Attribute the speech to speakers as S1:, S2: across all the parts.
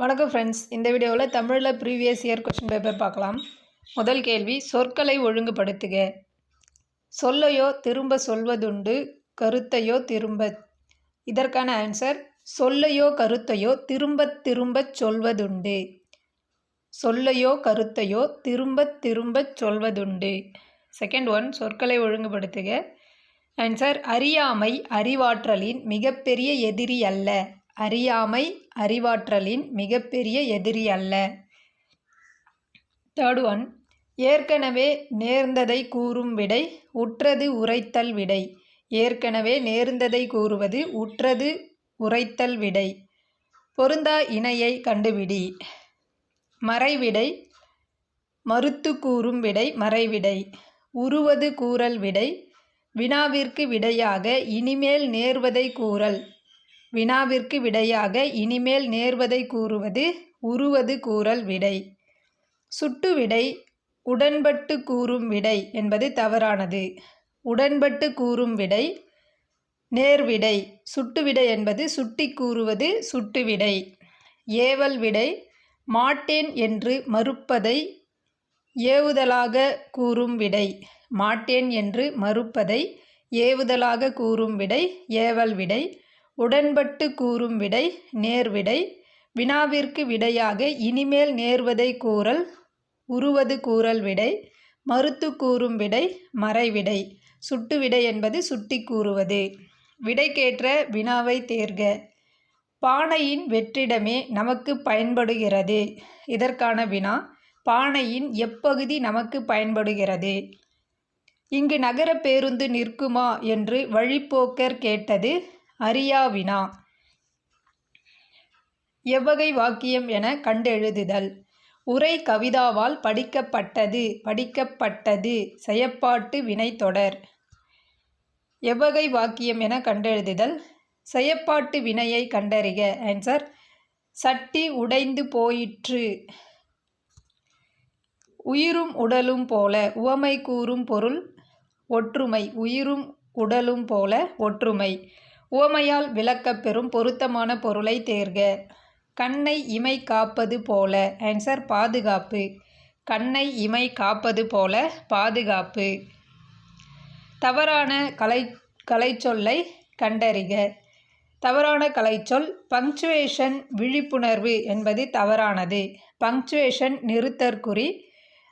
S1: வணக்கம் ஃப்ரெண்ட்ஸ். இந்த வீடியோவில் தமிழில் ப்ரீவியஸ் இயர் கொஸ்டின் பேப்பர் பார்க்கலாம். முதல் கேள்வி, சொற்களை ஒழுங்குபடுத்துக. சொல்லையோ திரும்ப சொல்வதுண்டு, கருத்தையோ திரும்ப. இதற்கான ஆன்சர், சொல்லையோ கருத்தையோ திரும்ப திரும்ப சொல்வதுண்டு. சொல்லையோ கருத்தையோ திரும்ப திரும்ப சொல்வதுண்டு. செகண்ட் ஒன், சொற்களை ஒழுங்குபடுத்துக. ஆன்சர், அறியாமை அறிவாற்றலின் மிகப்பெரிய எதிரி அல்ல. அறியாமை அறிவாற்றலின் மிகப்பெரிய எதிரி அல்ல. தேர்ட் ஒன், ஏற்கனவே நேர்ந்ததை கூறும் விடை உற்றது உரைத்தல் விடை. ஏற்கனவே நேர்ந்ததை கூறுவது உற்றது உரைத்தல் விடை. பொருந்தா இணையை கண்டுபிடி. மறைவிடை மறுத்து கூறும் விடை மறைவிடை. உருவது கூறல் விடை. வினாவிற்கு விடையாக இனிமேல் நேர்வதை கூறல். வினாவிற்கு விடையாக இனிமேல் நேர்வதை கூறுவது உருவது கூறல் விடை. சுட்டு விடை உடன்பட்டு கூறும் விடை என்பது தவறானது. உடன்பட்டு கூறும் விடை நேர்விடை. சுட்டு விடை என்பது சுட்டி கூறுவது சுட்டு விடை. ஏவல் விடை மாட்டேன் என்று மறுப்பதை ஏவுதலாக கூறும் விடை. மாட்டேன் என்று மறுப்பதை ஏவுதலாக கூறும் விடை ஏவல் விடை. உடன்பட்டு கூறும் விடை நேர்விடை. வினாவிற்கு விடையாக இனிமேல் நேர்வதை கூறல் உருவது கூறல் விடை. மறுத்து கூறும் விடை மறைவிடை. சுட்டு விடை என்பது சுட்டி கூறுவது. விடைக்கேற்ற வினாவை தேர்க. பானையின் வெற்றிடமே நமக்கு பயன்படுகிறது. இதற்கான வினா, பானையின் எப்பகுதி நமக்கு பயன்படுகிறது? இங்கு நகர பேருந்து நிற்குமா என்று வழிப்போக்கர் கேட்டது அறியா வினா. எவ்வகை வாக்கியம் என கண்டெழுதுதல். உரை கவிதாவால் படிக்கப்பட்டது படிக்கப்பட்டது செயப்பாட்டு வினைத்தொடர். எவ்வகை வாக்கியம் என கண்டெழுதுதல். செயப்பாட்டு வினையை கண்டறிக. ஆன்சர், சட்டி உடைந்து போயிற்று. உயிரும் உடலும் போல உவமை கூறும் பொருள் ஒற்றுமை. உயிரும் உடலும் போல ஒற்றுமை. உவமையால் விளக்கப்பெறும் பொருத்தமான பொருளை தேர்க. கண்ணை இமை காப்பது போல. ஆன்சர், பாதுகாப்பு. கண்ணை இமை காப்பது போல பாதுகாப்பு. தவறான கலைச்சொல்லை கண்டறிக. தவறான கலைச்சொல் பங்க்சுவேஷன் விழிப்புணர்வு என்பது தவறானது. பங்க்சுவேஷன் நிறுத்தற்குறி.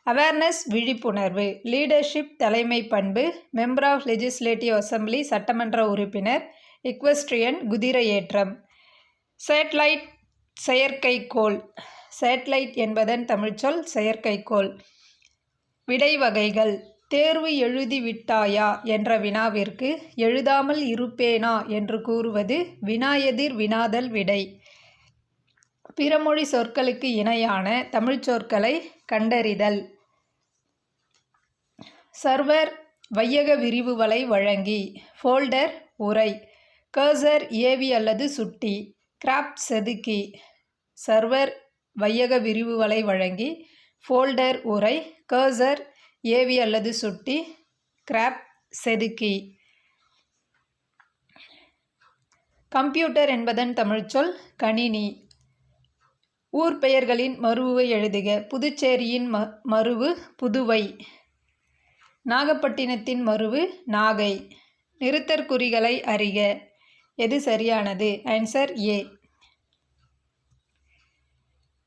S1: அவேர்னஸ் விழிப்புணர்வு. லீடர்ஷிப் தலைமை பண்பு. மெம்பர் ஆஃப் லெஜிஸ்லேட்டிவ் அசம்பிளி சட்டமன்ற உறுப்பினர். எக்வெஸ்ட்ரியன் குதிரையேற்றம். சேட்டலைட் செயற்கைக்கோள். சேட்டலைட் என்பதன் தமிழ்ச்சொல் செயற்கைக்கோள். விடை வகைகள். தேர்வு எழுதி விட்டாயா என்ற வினாவிற்கு எழுதாமல் இருப்பேனா என்று கூறுவது வினாயெதிர் வினாதல் விடை. பிறமொழி சொற்களுக்கு இணையான தமிழ்ச்சொற்களை கண்டறிதல். சர்வர் வையக விரிவு வலை வழங்கி. ஃபோல்டர் உரை. கர்சர் ஏவி அல்லது சுட்டி. கிராப்ட் செதுக்கி. சர்வர் வையக விரிவு வலை வழங்கி. ஃபோல்டர் உரை. கர்சர் ஏவி அல்லது சுட்டி. கிராப்ட் செதுக்கி. கம்ப்யூட்டர் என்பதன் தமிழ்ச்சொல் கணினி. ஊர் பெயர்களின் மருவை எழுதுக. புதுச்சேரியின் மருவு புதுவை. நாகப்பட்டினத்தின் மருவு நாகை. நிறுத்தற்குறிகளை அறிக. எது சரியானது? Answer A.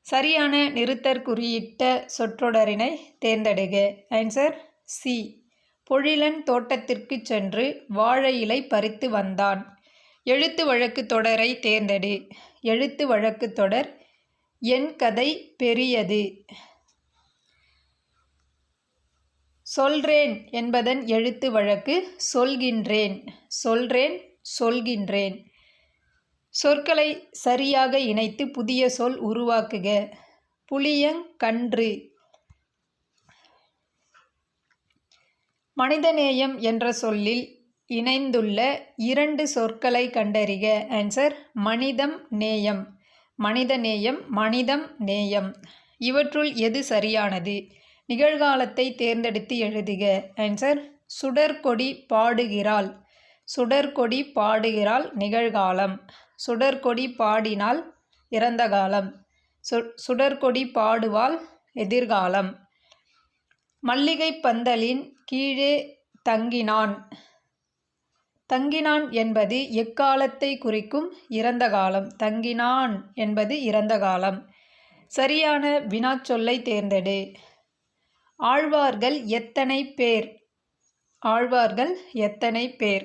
S1: சரியான நிறுத்தற்குறியிட்ட சொற்றொடரினை தேர்ந்தெடுக. Answer C. பொழிலன் தோட்டத்திற்கு சென்று வாழை இலை பறித்து வந்தான். எழுத்து வழக்கு தொடரை தேர்ந்தெடு. எழுத்து வழக்கு தொடர் என் கதை பெரியது. சொல்றேன் என்பதன் எழுத்து வழக்கு சொல்கின்றேன். சொல்றேன் சொல்கின்றேன். சொற்களை சரியாக இணைத்து புதிய சொல் உருவாக்குக. புளியங்கன்று. மனிதநேயம் என்ற சொல்லில் இணைந்துள்ள இரண்டு சொற்களை கண்டறிக. ஆன்சர், மனிதம் நேயம். மனிதநேயம் மனிதம் நேயம். இவற்றுள் எது சரியானது? நிகழ்காலத்தை தேர்ந்தெடுத்து எழுதுக. ஆன்சர், சுடர்கொடி பாடுகிறாள். சுடர்கொடி பாடுகிறாள் நிகழ்காலம். சுடர்கொடி பாடினால் இறந்த காலம். சுடர்கொடி பாடுவாள் எதிர்காலம். மல்லிகை பந்தலின் கீழே தங்கினான். தங்கினான் என்பது எக்காலத்தை குறிக்கும் இறந்த காலம். தங்கினான் என்பது இறந்த காலம். சரியான வினாச்சொல்லை தேர்ந்தெடு. ஆழ்வார்கள் எத்தனை பேர்? ஆழ்வார்கள் எத்தனை பேர்?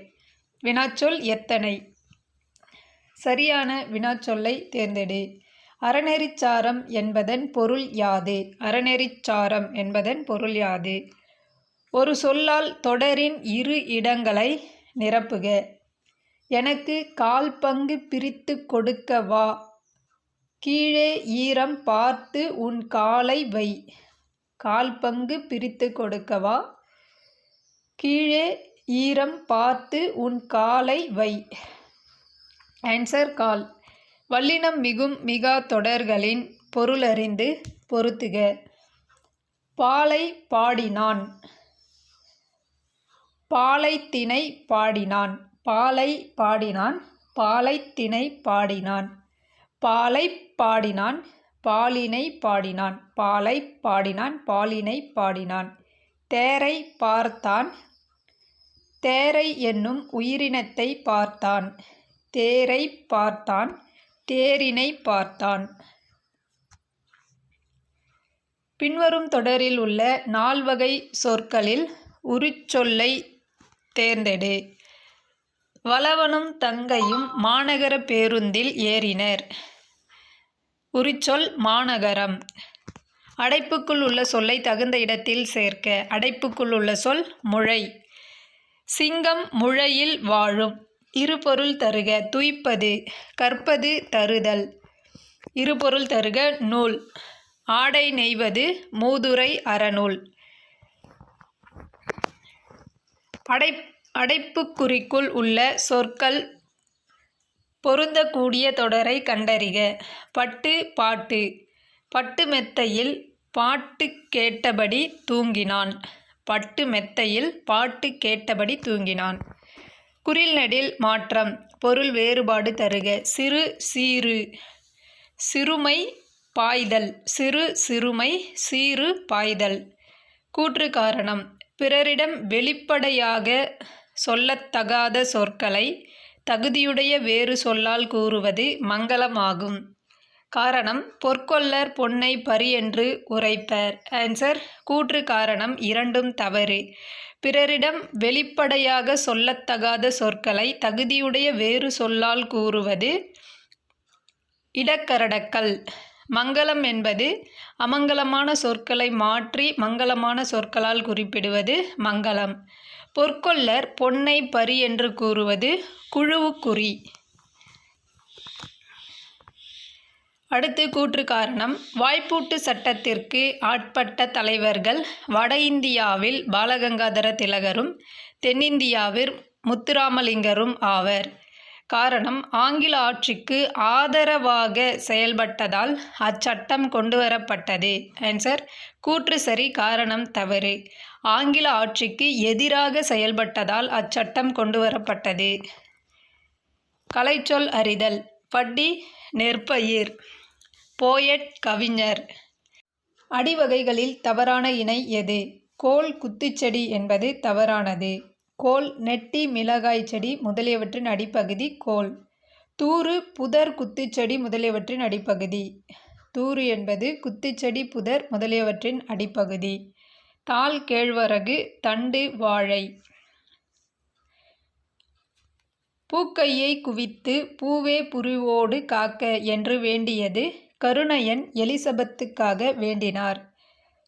S1: வினாச்சொல் எத்தனை. சரியான வினாச்சொல்லை தேர்ந்தெடு. அறநெறிச்சாரம் என்பதன் பொருள் யாது? அறநெறிச்சாரம் என்பதன் பொருள் யாது? ஒரு சொல்லால் தொடரின் இரு இடங்களை நிரப்புக. எனக்கு 1/4 பங்கு பிரித்து கொடுக்க வா. கீழே ஈரம் பார்த்து உன் காலை வை. 1/4 பங்கு பிரித்து கொடுக்க வா. கீழே ஈரம் பார்த்து உன் காலை வை. ஆன்சர் கால். வல்லினம் மிகும் மிகா தொடர்களின் பொருளறிந்து பொருத்துக. பாலை பாடினான். பாலைத்திணை பாடினான். பாலை பாடினான். பாலைத்திணை பாடினான். பாலை பாடினான். பாலினை பாடினான். பாலை பாடினான். பாலினை பாடினான். தேரை பார்த்தான். தேரை என்னும் உயிரினத்தை பார்த்தான். தேரை பார்த்தான். தேரினை பார்த்தான். பின்வரும் தொடரில் உள்ள 4 வகை சொற்களில் உரிச்சொல்லை தேர்ந்தெடு. வளவனும் தங்கையும் மாநகர பேருந்தில் ஏறினர். உரிச்சொல் மாநகரம். அடைப்புக்குள் உள்ள சொல்லை தகுந்த இடத்தில் சேர்க்க. அடைப்புக்குள் உள்ள சொல் முழை. சிங்கம் முழையில் வாழும். இருபொருள் தருக. துய்ப்பது. கற்பது. தருதல். இருபொருள் தருக. நூல். ஆடை நெய்வது. மூதுரை அறநூல். அடைப்புக்குறிக்குள் உள்ள சொற்கள் பொருந்தக்கூடிய தொடரை கண்டறிக. பட்டு பாட்டு. பட்டு மெத்தையில் பாட்டு கேட்டபடி தூங்கினான். பட்டு மெத்தையில் பாட்டு கேட்டபடி தூங்கினான். குறில் நெடில் மாற்றம். பொருள் வேறுபாடு தருக. சிறு சீரு. சிறுமை பாய்தல். சிறு சிறுமை. சீரு பாய்தல். கூற்று காரணம். பிறரிடம் வெளிப்படையாக சொல்லத்தகாத சொற்களை தகுதியுடைய வேறு சொல்லால் கூறுவது மங்கலமாகும். காரணம். பொற்கொல்லர் பொன்னை பரி என்று உரைப்பர். ஆன்சர். கூற்று காரணம் இரண்டும் தவறு. பிறரிடம் வெளிப்படையாக சொல்லத்தகாத சொற்களை தகுதியுடைய வேறு சொல்லால் கூறுவது இடக்கரடக்கல். மங்கலம் என்பது அமங்கலமான சொற்களை மாற்றி மங்கலமான சொற்களால் குறிப்பிடுவது மங்கலம். பொற்கொல்லர் பொன்னை பரி என்று கூறுவது குழுவுக்குறி. அடுத்து கூற்று காரணம். வாய்ப்பூட்டு சட்டத்திற்கு ஆட்பட்ட தலைவர்கள் வட இந்தியாவில் பாலகங்காதர திலகரும் தென்னிந்தியாவில் முத்துராமலிங்கரும் ஆவர். காரணம். ஆங்கில ஆட்சிக்கு ஆதரவாக செயல்பட்டதால் அச்சட்டம் கொண்டுவரப்பட்டது. ஆன்சர். கூற்று சரி. காரணம் தவறு. ஆங்கில ஆட்சிக்கு எதிராக செயல்பட்டதால் அச்சட்டம் கொண்டுவரப்பட்டது. கலைச்சொல் அறிதல். பட்டி நெற்பயிர். போயட் கவிஞர். அடிவகைகளில் தவறான இணை எது? கோல் குத்துச்செடி என்பது தவறானது. கோல் நெட்டி மிளகாய் செடி முதலியவற்றின் அடிப்பகுதி கோல். தூறு புதர் குத்துச்செடி முதலியவற்றின் அடிப்பகுதி. தூறு என்பது குத்துச்செடி புதர் முதலியவற்றின் அடிப்பகுதி. தாள் கேழ்வரகு. தண்டு வாழை. பூக்கையை குவித்து பூவே புரிவோடு காக்க என்று வேண்டியது கருணையன் எலிசபெத்துக்காக வேண்டினார்.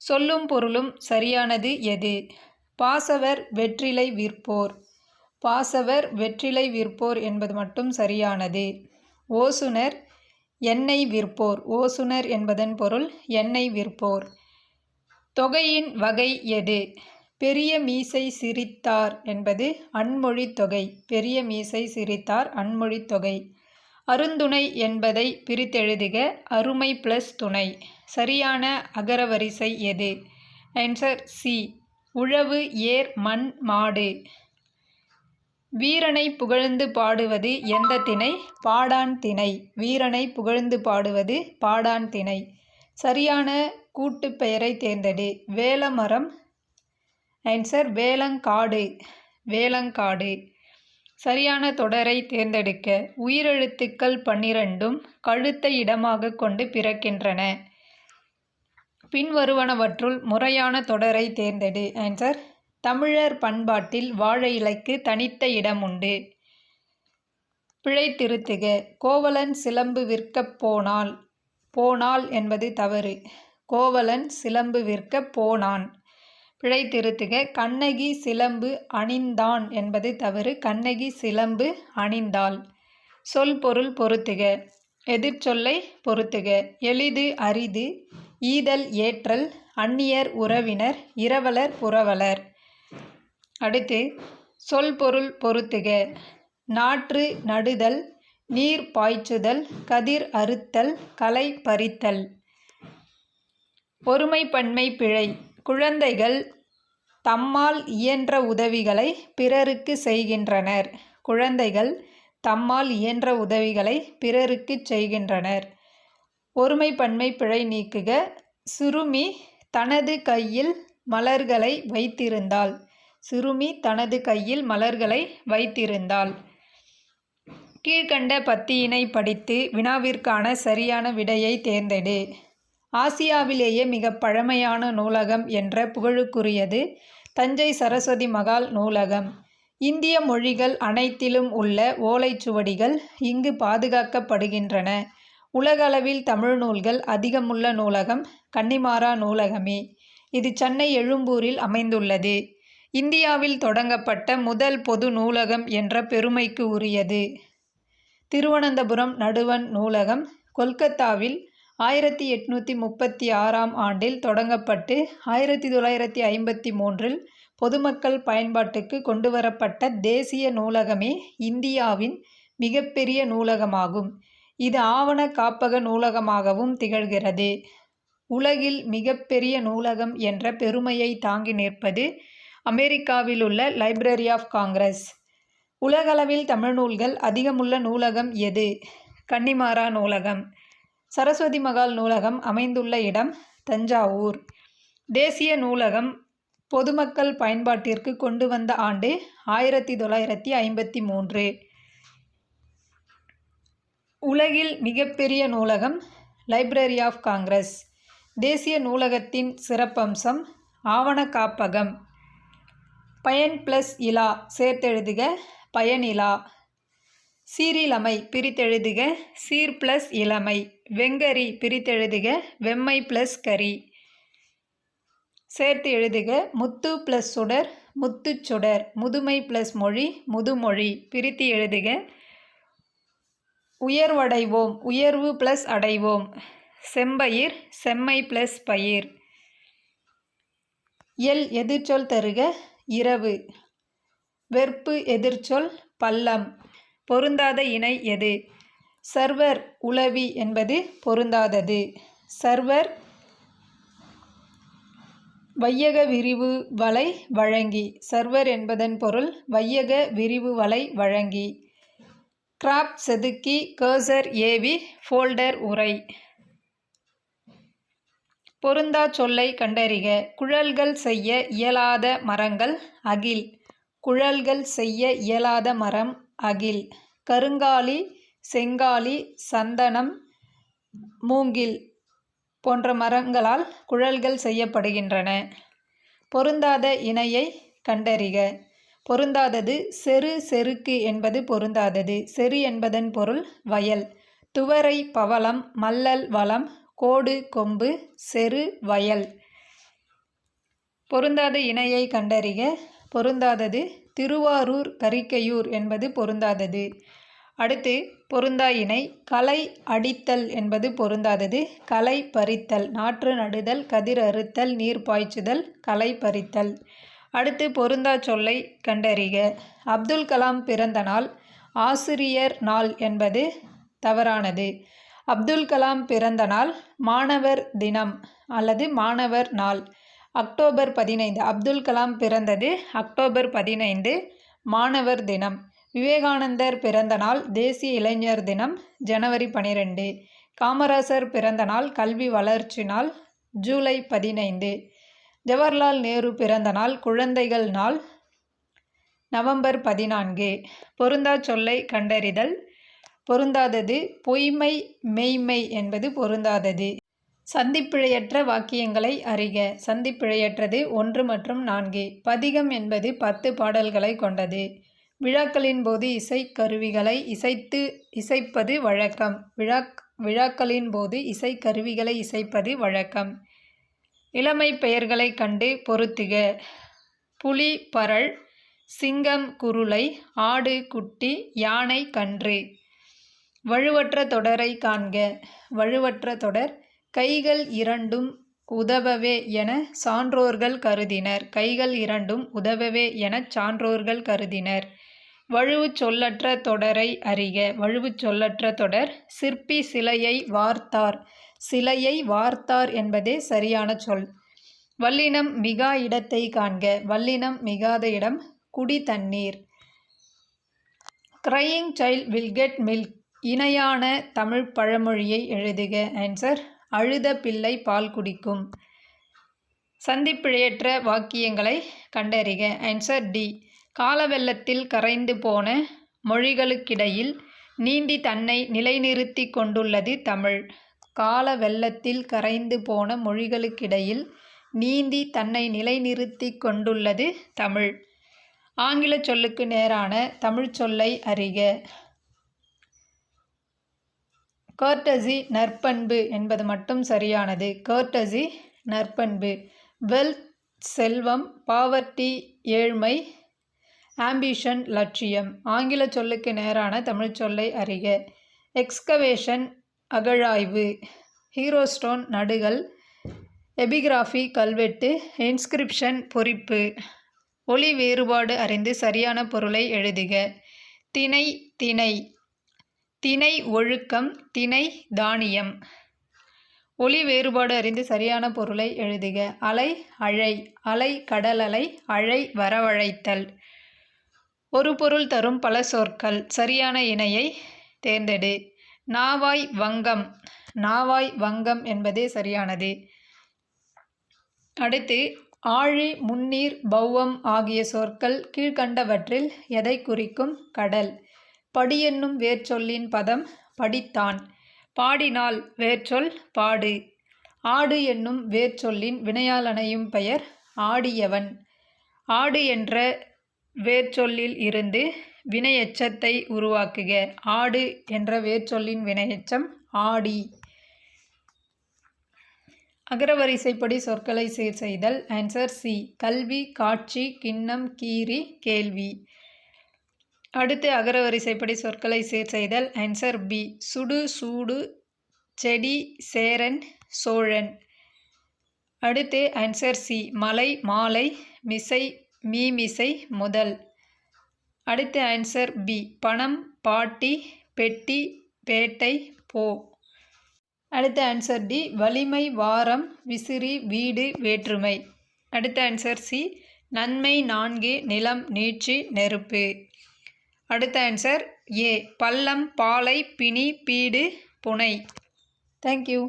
S1: சொல்லும் பொருளும் சரியானது எது? பாசவர் வெற்றிலை விற்போர். பாசவர் வெற்றிலை விற்போர் என்பது மட்டும் சரியானது. ஓசுனர் எண்ணெய் விற்போர். ஓசுனர் என்பதன் பொருள் எண்ணெய் விற்போர். தொகையின் வகை எது? பெரிய மீசை சிரித்தார் என்பது அன்மொழி தொகை. பெரிய மீசை சிரித்தார் அன்மொழி தொகை. அருந்துணை என்பதை பிரித்தெழுதுக. அருமை ப்ளஸ் துணை. சரியான அகரவரிசை எது? Answer C. உழவு ஏர் மண் மாடு. வீரனை புகழ்ந்து பாடுவது எந்த திணை? பாடான் திணை. வீரனை புகழ்ந்து பாடுவது பாடான் திணை. சரியான கூட்டுப் பெயரை தேர்ந்தெடு. வேலமரம். ஆன்சர் வேலங்காடு. வேலங்காடு. சரியான தொடரை தேர்ந்தெடுக்க. உயிரெழுத்துக்கள் 12ம் கழுத்தை இடமாக கொண்டு பிறக்கின்றன. பின்வருவனவற்றுள் முறையான தொடரை தேர்ந்தெடு. ஆன்சர் தமிழர் பண்பாட்டில் வாழை இலைக்கு தனித்த இடம் உண்டு. பிழை திருத்துக. கோவலன் சிலம்பு விற்கப் போனாள் என்பது தவறு. கோவலன் சிலம்பு விற்கப் போனான். பிழை திருத்துக. கண்ணகி சிலம்பு அணிந்தான் என்பது தவறு. கண்ணகி சிலம்பு அணிந்தாள். சொல் பொருள் பொருத்துக. எதிர்ச்சொல்லை பொருத்துக. எளிது அரிது, ஈதல் ஏற்றல், அந்நியர் உறவினர், இரவலர் புரவலர். அடுத்து சொல் பொருள் பொருத்துக. நாற்று நடுதல், நீர் பாய்ச்சுதல், கதிர் அறுத்தல், களை பறித்தல். ஒருமைப்பன்மை பிழை. குழந்தைகள் தம்மால் இயன்ற உதவிகளை பிறருக்கு செய்கின்றனர். குழந்தைகள் தம்மால் இயன்ற உதவிகளை பிறருக்கு செய்கின்றனர். ஒருமைப்பன்மை பிழை நீக்குக. சிறுமி தனது கையில் மலர்களை வைத்திருந்தாள். சிறுமி தனது கையில் மலர்களை வைத்திருந்தாள். கீழ்கண்ட பத்தியினை படித்து வினாவிற்கான சரியான விடையை தேர்ந்தெடு. ஆசியாவிலேயே மிக பழமையான நூலகம் என்ற புகழுக்குரியது தஞ்சை சரஸ்வதி மகால் நூலகம். இந்திய மொழிகள் அனைத்திலும் உள்ள ஓலைச்சுவடிகள் இங்கு பாதுகாக்கப்படுகின்றன. உலகளவில் தமிழ் நூல்கள் அதிகமுள்ள நூலகம் கன்னிமாரா நூலகமே. இது சென்னை எழும்பூரில் அமைந்துள்ளது. இந்தியாவில் தொடங்கப்பட்ட முதல் பொது நூலகம் என்ற பெருமைக்கு உரியது. திருவனந்தபுரம் நடுவண் நூலகம் கொல்கத்தாவில் 1836ஆம் ஆண்டில் தொடங்கப்பட்டு 1953இல் பொதுமக்கள் பயன்பாட்டுக்கு கொண்டுவரப்பட்ட தேசிய நூலகமே இந்தியாவின் மிகப்பெரிய நூலகமாகும். இது ஆவண காப்பக நூலகமாகவும் திகழ்கிறது. உலகில் மிகப்பெரிய நூலகம் என்ற பெருமையை தாங்கி நிற்பது அமெரிக்காவில் உள்ள லைப்ரரி ஆஃப் காங்கிரஸ். உலகளவில் தமிழ் நூல்கள் அதிகமுள்ள நூலகம் எது? கன்னிமாரா நூலகம். சரஸ்வதி மகால் நூலகம் அமைந்துள்ள இடம் தஞ்சாவூர். தேசிய நூலகம் பொதுமக்கள் பயன்பாட்டிற்கு கொண்டு வந்த ஆண்டு 1953. உலகில் மிகப்பெரிய நூலகம் லைப்ரரி ஆஃப் காங்கிரஸ். தேசிய நூலகத்தின் சிறப்பம்சம் ஆவண காப்பகம். பயன் ப்ளஸ் இலா சேர்த்தெழுதுக பயனிலா. சீரிலமை பிரித்தெழுதுக சீர் ப்ளஸ் இளமை. வெங்கரி பிரித்தெழுதுக வெம்மை ப்ளஸ் கரி. சேர்த்து எழுதுக முத்து ப்ளஸ் சுடர் முத்துச்சுடர். முதுமை ப்ளஸ் மொழி முதுமொழி. பிரித்து எழுதுக உயர்வடைவோம் உயர்வு ப்ளஸ் அடைவோம். செம்பயிர் செம்மை ப்ளஸ் பயிர். எல் எதிர்ச்சொல் தருக இரவு. வெற்பு எதிர்ச்சொல் பள்ளம். பொருந்தாத இணை எது? சர்வர் உளவி என்பது பொருந்தாதது. சர்வர் வையக விரிவு வலை வழங்கி. சர்வர் என்பதன் பொருள் வையக விரிவு வலை வழங்கி. கிராப் செதுக்கி கர்சர் ஏவி ஃபோல்டர் உரை. பொருந்தா சொல்லை கண்டறிக. குழல்கள் செய்ய இயலாத மரங்கள் அகில். குழல்கள் செய்ய இயலாத மரம் அகில். கருங்காலி செங்காலி சந்தனம் மூங்கில் போன்ற மரங்களால் குழல்கள் செய்யப்படுகின்றன. பொருந்தாத இணையை கண்டறிக. பொருந்தாதது செரு செருக்கு என்பது பொருந்தாதது. செரு என்பதன் பொருள் வயல். துவரை பவளம் மல்லல் வளம் கோடு கொம்பு செரு வயல். பொருந்தாத இணையை கண்டறிக. பொருந்தாதது திருவாரூர் கரிக்கையூர் என்பது பொருந்தாதது. அடுத்து பொருந்தா இணை களை அடித்தல் என்பது பொருந்தாதது. களை பறித்தல். நாற்று நடுதல் கதிர் அறுத்தல் நீர் பாய்ச்சுதல் களை பறித்தல். அடுத்து பொருந்தா சொல்லை கண்டறிக. அப்துல் கலாம் பிறந்த நாள் ஆசிரியர் நாள் என்பது தவறானது. அப்துல் கலாம் பிறந்த நாள் மாணவர் தினம் அல்லது மாணவர் நாள். அக்டோபர் 15. அப்துல் கலாம் பிறந்தது அக்டோபர் 15. மாணவர் தினம். விவேகானந்தர் பிறந்த நாள் தேசிய இளைஞர் தினம் ஜனவரி 12. காமராசர் பிறந்த நாள் கல்வி வளர்ச்சி நாள் ஜூலை 15. ஜவஹர்லால் நேரு பிறந்த நாள் குழந்தைகள் நாள் நவம்பர் 14. பொருந்தா சொல்லை கண்டறிதல். பொருந்தாதது பொய்மை மெய்மை என்பது பொருந்தாதது. சந்திப்பிழையற்ற வாக்கியங்களை அறிக. சந்திப்பிழையற்றது 1 மற்றும் 4. பதிகம் என்பது 10 பாடல்களை கொண்டது. விழாக்களின் போது இசைக்கருவிகளை இசைப்பது வழக்கம். விழாக்களின் போது இசைக்கருவிகளை இசைப்பது வழக்கம். இளமை பெயர்களை கண்டு பொருத்துக. புலி பரல், சிங்கம் குருளை, ஆடு குட்டி, யானை கன்று. வழுவற்ற தொடரை காண்க. வழுவற்ற தொடர் கைகள் இரண்டும் உதவவே என சான்றோர்கள் கருதினர். கைகள் இரண்டும் உதவவே எனச் சான்றோர்கள் கருதினர். வழுவுச் சொல்லற்ற தொடரை அறிக. வழுவுச் சொல்லற்ற தொடர் சிற்பி சிலையை வார்த்தார். சிலையை வார்த்தார் என்பதே சரியான சொல். வல்லினம் மிகா இடத்தை காண்க. வல்லினம் மிகாத இடம் குடி தண்ணீர். Crying child will get milk. இணையான தமிழ் பழமொழியை எழுதுக. ஆன்சர் அழுத பிள்ளை பால் குடிக்கும். சந்திப்பிழையற்ற வாக்கியங்களை கண்டறிக. Answer D. கால வெள்ளத்தில் கரைந்து போன மொழிகளுக்கிடையில் நீந்தி தன்னை நிலைநிறுத்தி கொண்டுள்ளது தமிழ். கால வெள்ளத்தில் கரைந்து போன மொழிகளுக்கிடையில் நீந்தி தன்னை நிலைநிறுத்தி கொண்டுள்ளது தமிழ். ஆங்கில சொல்லுக்கு நேரான தமிழ் சொல்லை அறிக. கர்டசி நற்பண்பு என்பது மட்டும் சரியானது. கர்டசி நற்பண்பு. வெல்த் செல்வம், பாவர்ட்டி ஏழ்மை, ஆம்பிஷன் லட்சியம். ஆங்கில சொல்லுக்கு நேரான தமிழ் சொல்லை அறிக. எக்ஸ்கவேஷன் அகழாய்வு, ஹீரோஸ்டோன் நடுகள், எபிகிராஃபி கல்வெட்டு, இன்ஸ்கிரிப்ஷன் பொறிப்பு. ஒலி வேறுபாடு அறிந்து சரியான பொருளை எழுதுக. திணை திணை. திணை ஒழுக்கம், திணை தானியம். ஒலி வேறுபாடு அறிந்து சரியான பொருளை எழுதுக. அலை அழை. அலை கடல் அலை, அழை வரவழைத்தல். ஒரு பொருள் தரும் பல சொற்கள். சரியான இணையை தேர்ந்தெடு. நாவாய் வங்கம். நாவாய் வங்கம் என்பதே சரியானது. அடுத்து ஆழி, முன்னீர், பௌவம் ஆகிய சொற்கள் கீழ்கண்டவற்றில் எதை குறிக்கும்? கடல். படி என்னும் வேர்ச்சொல்லின் பதம் படித்தான். பாடினால் வேர்ச்சொல் பாடு. ஆடு என்னும் வேர்ச்சொல்லின் வினையால் அணையும் பெயர் ஆடியவன். ஆடு என்ற வேர்ச்சொல்லில் இருந்து வினையெச்சத்தை உருவாக்குக. ஆடு என்ற வேர்ச்சொல்லின் வினையெச்சம் ஆடி. அகரவரிசைப்படி சொற்களை சீர் செய்தல். Answer C. கல்வி, காட்சி, கிண்ணம், கீரி, கேள்வி. அடுத்து அகரவரிசைப்படி சொற்களை சீர் செய்தல். Answer B. சுடு, சூடு, செடி, சேரன், சோழன். அடுத்து ஆன்சர் சி. மலை, மாலை, மிசை, மீமிசை, முதல். அடுத்து ஆன்சர் பி. பணம், பாட்டி, பெட்டி, பேட்டை, போ. அடுத்த ஆன்சர் டி. வலிமை, வாரம், விசிறி, வீடு, வேற்றுமை. அடுத்த ஆன்சர் சி. நன்மை, 4, நிலம், நீட்சி, நெருப்பு. அடுத்த ஆன்சர் ஏ. பள்ளம், பாலை, பிணி, பீடு, புனை. தேங்க்யூ.